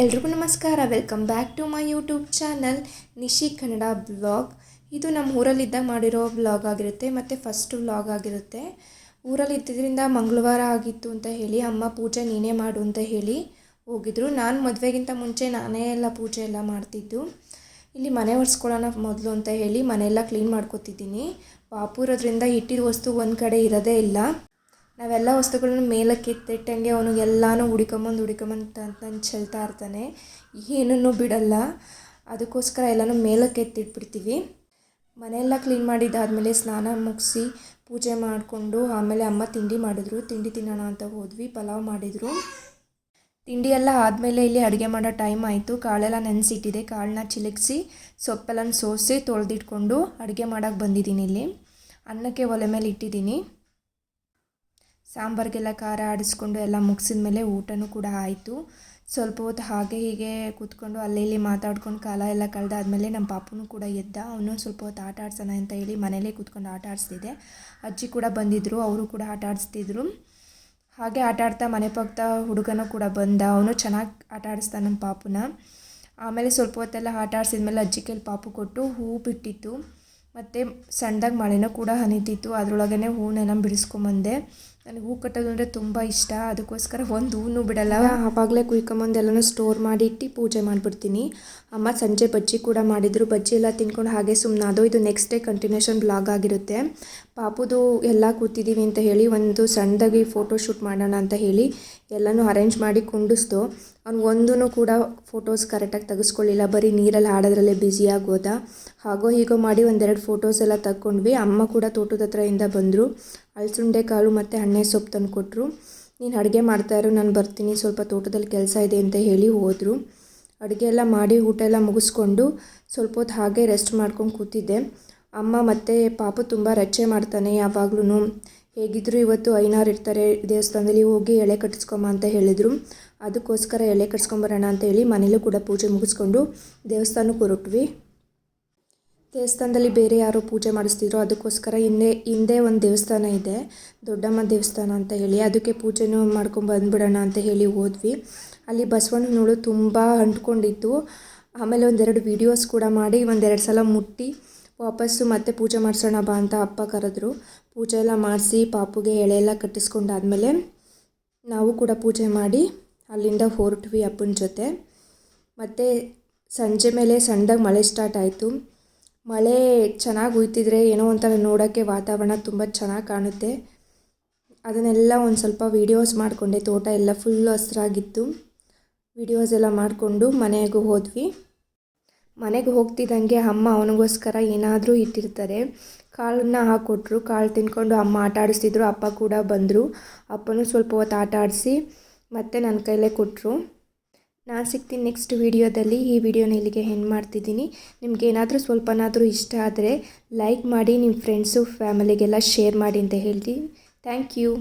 ಎಲ್ರಿಗೂ ನಮಸ್ಕಾರ. Welcome back to my YouTube channel Nishi Kannada blog. ಇದು ನಮ್ಮ ಊರಲ್ಲಿದ್ದಾಗ ಮಾಡಿರೋ ಬ್ಲಾಗ್ ಆಗಿರುತ್ತೆ ಮತ್ತು ಫಸ್ಟ್ ವ್ಲಾಗ್ ಆಗಿರುತ್ತೆ. ಊರಲ್ಲಿ ಇದ್ದಿದ್ದರಿಂದ ಮಂಗಳವಾರ ಆಗಿತ್ತು ಅಂತ ಹೇಳಿ ಅಮ್ಮ ಪೂಜೆ ನೀನೇ ಮಾಡು ಅಂತ ಹೇಳಿ ಹೋಗಿದ್ರು. ನಾನು ಮದುವೆಗಿಂತ ಮುಂಚೆ ನಾನೇ ಎಲ್ಲ ಪೂಜೆ ಎಲ್ಲ ಮಾಡ್ತಿದ್ದು. ಇಲ್ಲಿ ಮನೆ ಒರೆಸ್ಕೊಳ್ಳೋಣ ಮೊದಲು ಅಂತ ಹೇಳಿ ಮನೆಯೆಲ್ಲ ಕ್ಲೀನ್ ಮಾಡ್ಕೊತಿದ್ದೀನಿ. ಪಾಪು ಇರೋದ್ರಿಂದ ಇಟ್ಟಿರೋ ವಸ್ತು ಒಂದು ಕಡೆ ಇರೋದೇ ಇಲ್ಲ. ನಾವೆಲ್ಲ ವಸ್ತುಗಳನ್ನ ಮೇಲಕ್ಕೆ ಎತ್ತಿಟ್ಟಂಗೆ ಅವನಿಗೆಲ್ಲನೂ ಹುಡ್ಕೊಂಬಂದು ಅಂತ ಚೆಲ್ತಾ ಇರ್ತಾನೆ, ಏನನ್ನೂ ಬಿಡಲ್ಲ. ಅದಕ್ಕೋಸ್ಕರ ಎಲ್ಲನೂ ಮೇಲಕ್ಕೆ ಎತ್ತಿಟ್ಬಿಡ್ತೀವಿ. ಮನೆಯೆಲ್ಲ ಕ್ಲೀನ್ ಮಾಡಿದ್ದಾದಮೇಲೆ ಸ್ನಾನ ಮುಗಿಸಿ ಪೂಜೆ ಮಾಡಿಕೊಂಡು ಆಮೇಲೆ ಅಮ್ಮ ತಿಂಡಿ ಮಾಡಿದ್ರು. ತಿಂಡಿ ತಿನ್ನೋಣ ಅಂತ ಹೋದ್ವಿ. ಪಲಾವ್ ಮಾಡಿದರು. ತಿಂಡಿ ಎಲ್ಲ ಆದಮೇಲೆ ಇಲ್ಲಿ ಅಡುಗೆ ಮಾಡೋ ಟೈಮ್ ಆಯಿತು. ಕಾಳೆಲ್ಲ ನೆನೆಸಿಟ್ಟಿದೆ. ಕಾಳನ್ನ ಚಿಲುಕಿಸಿ ಸೊಪ್ಪೆಲ್ಲ ಸೋಸಿ ತೊಳೆದಿಟ್ಕೊಂಡು ಅಡುಗೆ ಮಾಡೋಕ್ಕೆ ಬಂದಿದ್ದೀನಿ. ಇಲ್ಲಿ ಅನ್ನಕ್ಕೆ ಒಲೆ ಮೇಲೆ ಇಟ್ಟಿದ್ದೀನಿ. ಸಾಂಬಾರಿಗೆಲ್ಲ ಖಾರ ಆಡಿಸ್ಕೊಂಡು ಎಲ್ಲ ಮುಗಿಸಿದ ಮೇಲೆ ಊಟನೂ ಕೂಡ ಆಯಿತು. ಸ್ವಲ್ಪ ಹೊತ್ತು ಹಾಗೆ ಹೀಗೆ ಕೂತ್ಕೊಂಡು ಅಲ್ಲಿ ಇಲ್ಲಿ ಮಾತಾಡ್ಕೊಂಡು ಕಾಲ ಎಲ್ಲ ಕಳೆದಾದ್ಮೇಲೆ ನಮ್ಮ ಪಾಪುನೂ ಕೂಡ ಎದ್ದ. ಅವನು ಸ್ವಲ್ಪ ಹೊತ್ತು ಆಟ ಆಡ್ಸೋಣ ಅಂತ ಹೇಳಿ ಮನೇಲೇ ಕೂತ್ಕೊಂಡು ಆಟ ಆಡಿಸ್ತಿದ್ದೆ. ಅಜ್ಜಿ ಕೂಡ ಬಂದಿದ್ದರು, ಅವರು ಕೂಡ ಆಟ ಆಡಿಸ್ತಿದ್ರು. ಹಾಗೆ ಆಟ ಆಡ್ತಾ ಮನೆ ಪಕ್ಕದ ಹುಡುಗನೂ ಕೂಡ ಬಂದ. ಅವನು ಚೆನ್ನಾಗಿ ಆಟ ಆಡಿಸ್ತಾನೆ ನಮ್ಮ ಪಾಪುನ. ಆಮೇಲೆ ಸ್ವಲ್ಪ ಹೊತ್ತೆಲ್ಲ ಆಟ ಆಡಿಸಿದ್ಮೇಲೆ ಅಜ್ಜಿ ಕೈಲಿ ಪಾಪು ಕೊಟ್ಟು ಹೂವು ಬಿಟ್ಟಿತ್ತು ಮತ್ತು ಸಣ್ಣದಾಗಿ ಮಳೆನೂ ಕೂಡ ಹನಿತಿತ್ತು. ಅದರೊಳಗೇ ಹೂವನ್ನೆಲ್ಲ ಬಿಡಿಸ್ಕೊಂಬಂದೆ. ನನಗೆ ಹೂ ಕಟ್ಟೋದು ಅಂದರೆ ತುಂಬ ಇಷ್ಟ. ಅದಕ್ಕೋಸ್ಕರ ಒಂದು ಹೂವು ಬಿಡಲ್ಲ. ಆವಾಗಲೇ ಕುಯ್ಕೊಂಬಂದು ಎಲ್ಲನೂ ಸ್ಟೋರ್ ಮಾಡಿ ಇಟ್ಟು ಪೂಜೆ ಮಾಡಿಬಿಡ್ತೀನಿ. ಅಮ್ಮ ಸಂಜೆ ಬಜ್ಜಿ ಕೂಡ ಮಾಡಿದರು. ಬಜ್ಜಿ ಎಲ್ಲ ತಿನ್ಕೊಂಡು ಹಾಗೆ ಸುಮ್ಮನಾದು. ಇದು ನೆಕ್ಸ್ಟ್ ಡೇ ಕಂಟಿನ್ಯೂಷನ್ ಬ್ಲಾಗ್ ಆಗಿರುತ್ತೆ. ಪಾಪುದು ಎಲ್ಲ ಕೂತಿದ್ದೀವಿ ಅಂತ ಹೇಳಿ ಒಂದು ಸಣ್ಣದಾಗಿ ಫೋಟೋ ಶೂಟ್ ಮಾಡೋಣ ಅಂತ ಹೇಳಿ ಎಲ್ಲನೂ ಅರೇಂಜ್ ಮಾಡಿ ಕುಂಡಿಸ್ದು. ಅವ್ನು ಒಂದೂ ಕೂಡ ಫೋಟೋಸ್ ಕರೆಕ್ಟಾಗಿ ತೆಗೆಸ್ಕೊಳ್ಳಿಲ್ಲ. ಬರೀ ನೀರಲ್ಲಿ ಆಡೋದ್ರಲ್ಲೇ ಬ್ಯುಸಿಯಾಗೋದ. ಹಾಗೋ ಹೀಗೋ ಮಾಡಿ ಒಂದೆರಡು ಫೋಟೋಸ್ ಎಲ್ಲ ತಗೊಂಡ್ವಿ. ಅಮ್ಮ ಕೂಡ ತೋಟದ ಹತ್ರದಿಂದ ಬಂದರು. ಅಲಸಂಡೆ ಕಾಳು ಮತ್ತು ಹಣ್ಣೆ ಸೊಪ್ಪು ತಂದು ಕೊಟ್ಟರು. ನೀನು ಅಡುಗೆ ಮಾಡ್ತಾಯಿರು, ನಾನು ಬರ್ತೀನಿ, ಸ್ವಲ್ಪ ತೋಟದಲ್ಲಿ ಕೆಲಸ ಇದೆ ಅಂತ ಹೇಳಿ ಹೋದರು. ಅಡುಗೆ ಎಲ್ಲ ಮಾಡಿ ಊಟ ಎಲ್ಲ ಮುಗಿಸ್ಕೊಂಡು ಸ್ವಲ್ಪ ಹೊತ್ತು ಹಾಗೆ ರೆಸ್ಟ್ ಮಾಡ್ಕೊಂಡು ಕೂತಿದ್ದೆ. ಅಮ್ಮ ಮತ್ತು ಪಾಪು ತುಂಬ ರಚ್ಚೆ ಮಾಡ್ತಾನೆ ಯಾವಾಗ್ಲೂ. ಹೇಗಿದ್ದರೂ ಇವತ್ತು ಐನಾರು ಇರ್ತಾರೆ ದೇವಸ್ಥಾನದಲ್ಲಿ, ಹೋಗಿ ಎಳೆ ಕಟ್ಟಿಸ್ಕೊಂಬ ಅಂತ ಹೇಳಿದರು. ಅದಕ್ಕೋಸ್ಕರ ಎಳೆ ಕಟ್ಸ್ಕೊಂಬರೋಣ ಅಂತ ಹೇಳಿ ಮನೇಲೂ ಕೂಡ ಪೂಜೆ ಮುಗಿಸ್ಕೊಂಡು ದೇವಸ್ಥಾನಕ್ಕೆ ಹೊರಟ್ವಿ. ದೇವಸ್ಥಾನದಲ್ಲಿ ಬೇರೆ ಯಾರೋ ಪೂಜೆ ಮಾಡಿಸ್ತಿದ್ರು. ಅದಕ್ಕೋಸ್ಕರ ಹಿಂದೆ ಒಂದು ದೇವಸ್ಥಾನ ಇದೆ, ದೊಡ್ಡಮ್ಮ ದೇವಸ್ಥಾನ ಅಂತ ಹೇಳಿ. ಅದಕ್ಕೆ ಪೂಜೆನೂ ಮಾಡ್ಕೊಂಡು ಬಂದುಬಿಡೋಣ ಅಂತ ಹೇಳಿ ಹೋದ್ವಿ. ಅಲ್ಲಿ ಬಸವಣ್ಣನೋಳು ತುಂಬ ಅಂಟ್ಕೊಂಡಿತ್ತು. ಆಮೇಲೆ ಒಂದೆರಡು ವೀಡಿಯೋಸ್ ಕೂಡ ಮಾಡಿ ಒಂದೆರಡು ಸಲ ಮುಟ್ಟಿ ವಾಪಸ್ಸು ಮತ್ತೆ ಪೂಜೆ ಮಾಡಿಸೋಣ ಬಾ ಅಂತ ಅಪ್ಪ ಕರೆದ್ರು. ಪೂಜೆ ಎಲ್ಲ ಮಾಡಿಸಿ ಪಾಪುಗೆ ಎಳೆ ಎಲ್ಲ ಕಟ್ಟಿಸ್ಕೊಂಡಾದ್ಮೇಲೆ ನಾವು ಕೂಡ ಪೂಜೆ ಮಾಡಿ ಅಲ್ಲಿಂದ ಹೊರಟ್ವಿ ಅಪ್ಪನ ಜೊತೆ. ಮತ್ತು ಸಂಜೆ ಮೇಲೆ ಸಣ್ಣದಾಗಿ ಮಳೆ ಸ್ಟಾರ್ಟ್ ಆಯಿತು. ಮಳೆ ಚೆನ್ನಾಗಿ ಹುಯ್ತಿದ್ರೆ ಏನೋ ಒಂಥರ ನೋಡೋಕ್ಕೆ ವಾತಾವರಣ ತುಂಬ ಚೆನ್ನಾಗಿ ಕಾಣುತ್ತೆ. ಅದನ್ನೆಲ್ಲ ಒಂದು ಸ್ವಲ್ಪ ವೀಡಿಯೋಸ್ ಮಾಡಿಕೊಂಡೆ. ತೋಟ ಎಲ್ಲ ಫುಲ್ಲು ಹಸ್ರಾಗಿತ್ತು. ವೀಡಿಯೋಸ್ ಎಲ್ಲ ಮಾಡಿಕೊಂಡು ಮನೆಗೆ ಹೋದ್ವಿ. ಮನೆಗೆ ಹೋಗ್ತಿದ್ದಂಗೆ ಅಮ್ಮ ಅವನಿಗೋಸ್ಕರ ಏನಾದರೂ ಇಟ್ಟಿರ್ತಾರೆ. ಕಾಳನ್ನ ಹಾಕ್ಕೊಟ್ರು. ಕಾಳು ತಿನ್ಕೊಂಡು ಅಮ್ಮ ಆಟ ಆಡಿಸ್ತಿದ್ರು. ಅಪ್ಪ ಕೂಡ ಬಂದರು. ಅಪ್ಪನೂ ಸ್ವಲ್ಪ ಹೊತ್ತು ಆಟ ಆಡಿಸಿ ಮತ್ತು ನನ್ನ ಕೈಲೇ ಕೊಟ್ಟರು. ನಾನು ಸಿಗ್ತೀನಿ ನೆಕ್ಸ್ಟ್ ವೀಡಿಯೋದಲ್ಲಿ. ಈ ವಿಡಿಯೋನ ಇಲ್ಲಿಗೆ ಎಂಡ್ ಮಾಡ್ತಿದ್ದೀನಿ. ನಿಮಗೇನಾದರೂ ಸ್ವಲ್ಪನಾದರೂ ಇಷ್ಟ ಆದರೆ ಲೈಕ್ ಮಾಡಿ, ನಿಮ್ಮ ಫ್ರೆಂಡ್ಸು ಫ್ಯಾಮಿಲಿಗೆಲ್ಲ ಶೇರ್ ಮಾಡಿ ಅಂತ ಹೇಳ್ತೀನಿ. Thank you.